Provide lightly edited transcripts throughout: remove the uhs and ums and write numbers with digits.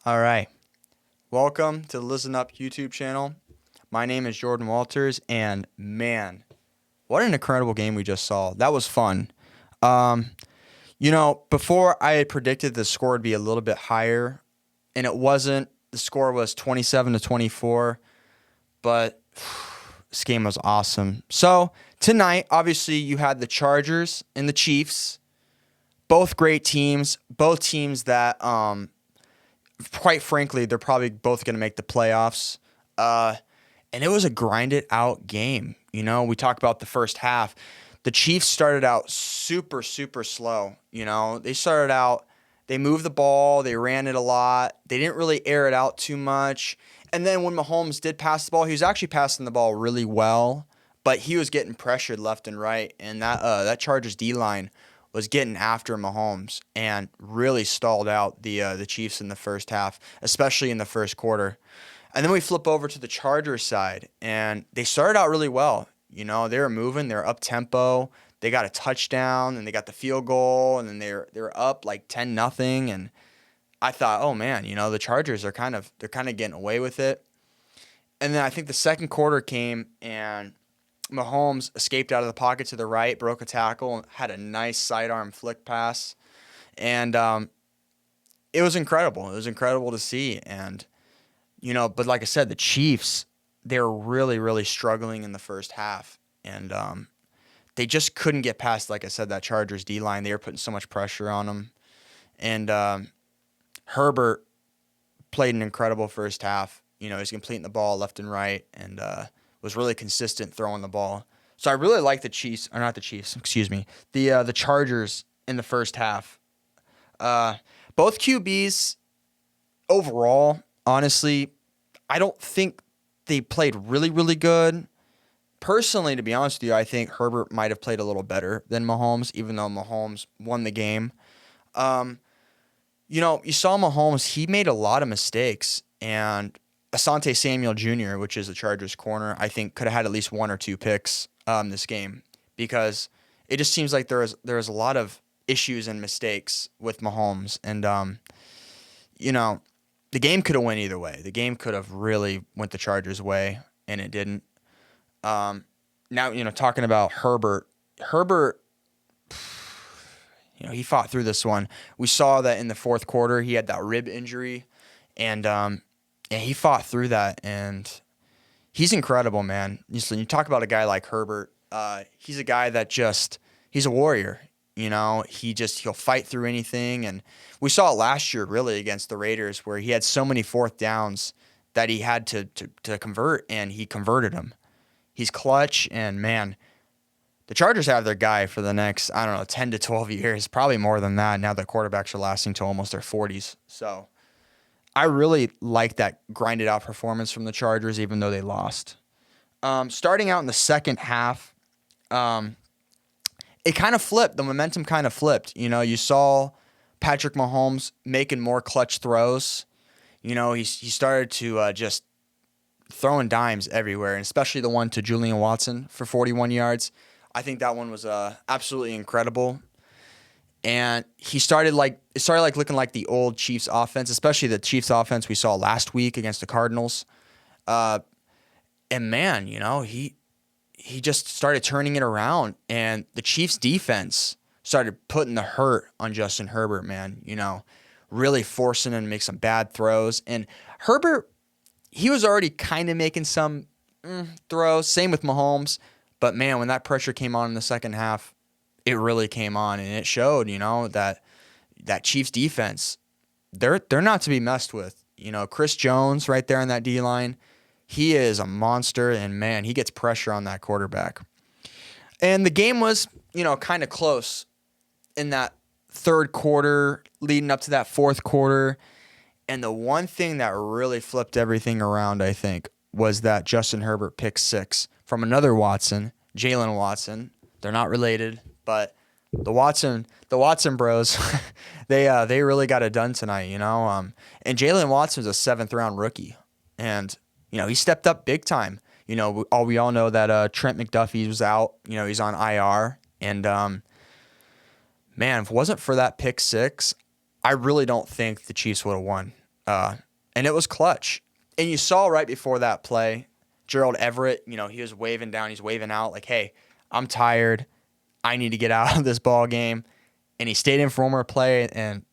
All right. Welcome to the Listen Up YouTube channel. My name is Jordan Walters, and man, what an incredible game we just saw. That was fun. Um, before I had predicted the score would be a little bit higher, and it wasn't. The score was 27-24, but this game was awesome. So tonight, obviously, you had the Chargers and the Chiefs, both great teams, both teams that quite frankly, they're probably both going to make the playoffs. Uh, and it was a grinded out game. We talk about the first half. The Chiefs started out super, super slow. They moved the ball, they ran it a lot. They didn't really air it out too much. And then when Mahomes did pass the ball, he was actually passing the ball really well, but he was getting pressured left and right. And that Chargers D line was getting after Mahomes and really stalled out the Chiefs in the first half, especially in the first quarter. And then we flip over to the Chargers side, and they started out really well. They were moving, they were up tempo. They got a touchdown, and they got the field goal, and then they're up like 10-0. And I thought, oh man, the Chargers are they're kind of getting away with it. And then I think the second quarter came, and Mahomes escaped out of the pocket to the right, broke a tackle, and had a nice sidearm flick pass. And it was incredible. It was incredible to see. And, but like I said, the Chiefs, they were really, really struggling in the first half. And they just couldn't get past, like I said, that Chargers D-line. They were putting so much pressure on them. And Herbert played an incredible first half. He's completing the ball left and right, and was really consistent throwing the ball. So I really like the Chiefs, or not the Chiefs, excuse me, the Chargers in the first half. Both QBs overall, honestly, I don't think they played really, really good. Personally, to be honest with you, I think Herbert might have played a little better than Mahomes, even though Mahomes won the game. You saw Mahomes, he made a lot of mistakes, and Asante Samuel Jr., which is the Chargers corner, I think could have had at least one or two picks this game, because it just seems like there is a lot of issues and mistakes with Mahomes. And, the game could have went either way. The game could have really went the Chargers' way, and it didn't. Now, talking about Herbert, he fought through this one. We saw that in the fourth quarter, he had that rib injury, and he fought through that, and he's incredible, man. You talk about a guy like Herbert. He's a guy that he's a warrior. He'll fight through anything, and we saw it last year really against the Raiders, where he had so many fourth downs that he had to convert, and he converted them. He's clutch, and man, the Chargers have their guy for the next, 10 to 12 years, probably more than that. Now the quarterbacks are lasting to almost their 40s. So I really like that grinded out performance from the Chargers, even though they lost. Starting out in the second half, it kind of flipped. The momentum kind of flipped. You saw Patrick Mahomes making more clutch throws. He started to just throwing dimes everywhere, and especially the one to Julian Watson for 41 yards. I think that one was absolutely incredible. And it started looking like the old Chiefs offense, especially the Chiefs offense we saw last week against the Cardinals. And man, he just started turning it around, and the Chiefs defense started putting the hurt on Justin Herbert, man. Really forcing him to make some bad throws. And Herbert, he was already kind of making some throws. Same with Mahomes. But man, when that pressure came on in the second half, it really came on, and it showed, that Chiefs defense, they're not to be messed with. Chris Jones right there in that D-line, he is a monster, and man, he gets pressure on that quarterback. And the game was, kind of close in that third quarter leading up to that fourth quarter. And the one thing that really flipped everything around, I think, was that Justin Herbert pick six from another Watson, Jalen Watson. They're not related, but the Watson bros, they really got it done tonight, And Jalen Watson's a 7th-round rookie, and he stepped up big time. We all know that Trent McDuffie was out. He's on IR, and man, if it wasn't for that pick six, I really don't think the Chiefs would have won. And it was clutch. And you saw right before that play, Gerald Everett, he was waving down, he's waving out like, hey, I'm tired. I need to get out of this ball game. And he stayed in for one more play. And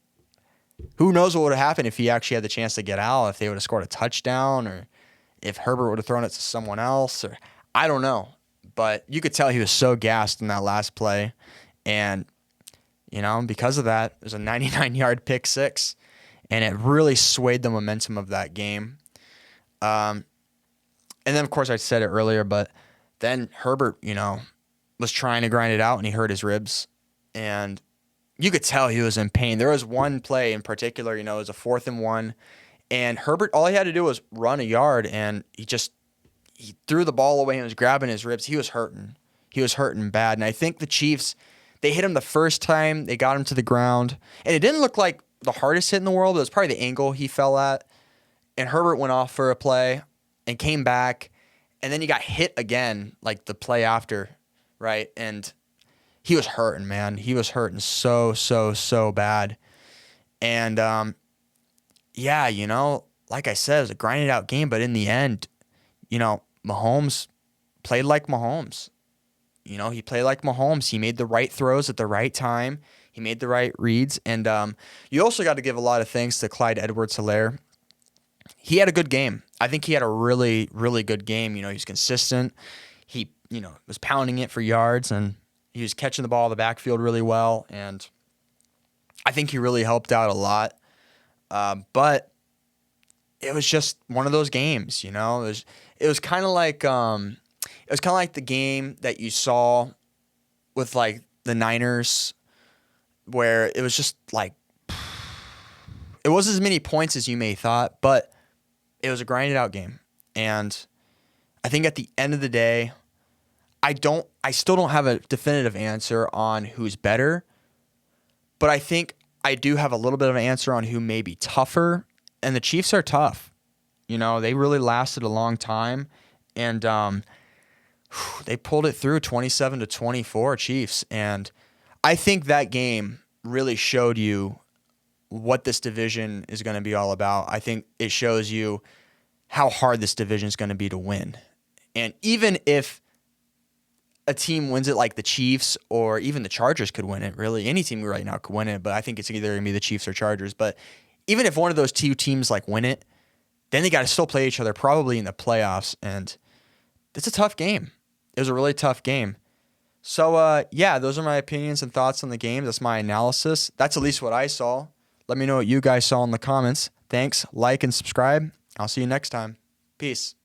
who knows what would have happened if he actually had the chance to get out, if they would have scored a touchdown, or if Herbert would have thrown it to someone else, or I don't know. But you could tell he was so gassed in that last play. And, because of that, it was a 99-yard pick six. And it really swayed the momentum of that game. And then, of course, I said it earlier, but then Herbert, was trying to grind it out, and he hurt his ribs. And you could tell he was in pain. There was one play in particular, it was a 4th and 1. And Herbert, all he had to do was run a yard, and he threw the ball away and was grabbing his ribs. He was hurting. He was hurting bad. And I think the Chiefs, they hit him the first time. They got him to the ground. And it didn't look like the hardest hit in the world. It was probably the angle he fell at. And Herbert went off for a play and came back. And then he got hit again, like the play after, right? And he was hurting, man. He was hurting so, so, so bad. And, like I said, it was a grinded out game. But in the end, Mahomes played like Mahomes. He played like Mahomes. He made the right throws at the right time. He made the right reads. And you also got to give a lot of thanks to Clyde Edwards-Helaire. He had a good game. I think he had a really, really good game. He was consistent. He, was pounding it for yards, and he was catching the ball in the backfield really well. And I think he really helped out a lot. But it was just one of those games, It was kind of like the game that you saw with like the Niners, where it was just like it wasn't as many points as you may thought, but it was a grinded out game. And I think at the end of the day, I still don't have a definitive answer on who's better, but I think I do have a little bit of an answer on who may be tougher. And the Chiefs are tough. They really lasted a long time, and they pulled it through 27-24 Chiefs. And I think that game really showed you what this division is going to be all about. I think it shows you how hard this division is going to be to win. And even if a team wins it like the Chiefs, or even the Chargers could win it, really, any team right now could win it, but I think it's either going to be the Chiefs or Chargers. But even if one of those two teams win it, then they got to still play each other probably in the playoffs. And it's a tough game. It was a really tough game. So, those are my opinions and thoughts on the game. That's my analysis. That's at least what I saw. Let me know what you guys saw in the comments. Thanks. Like and subscribe. I'll see you next time. Peace.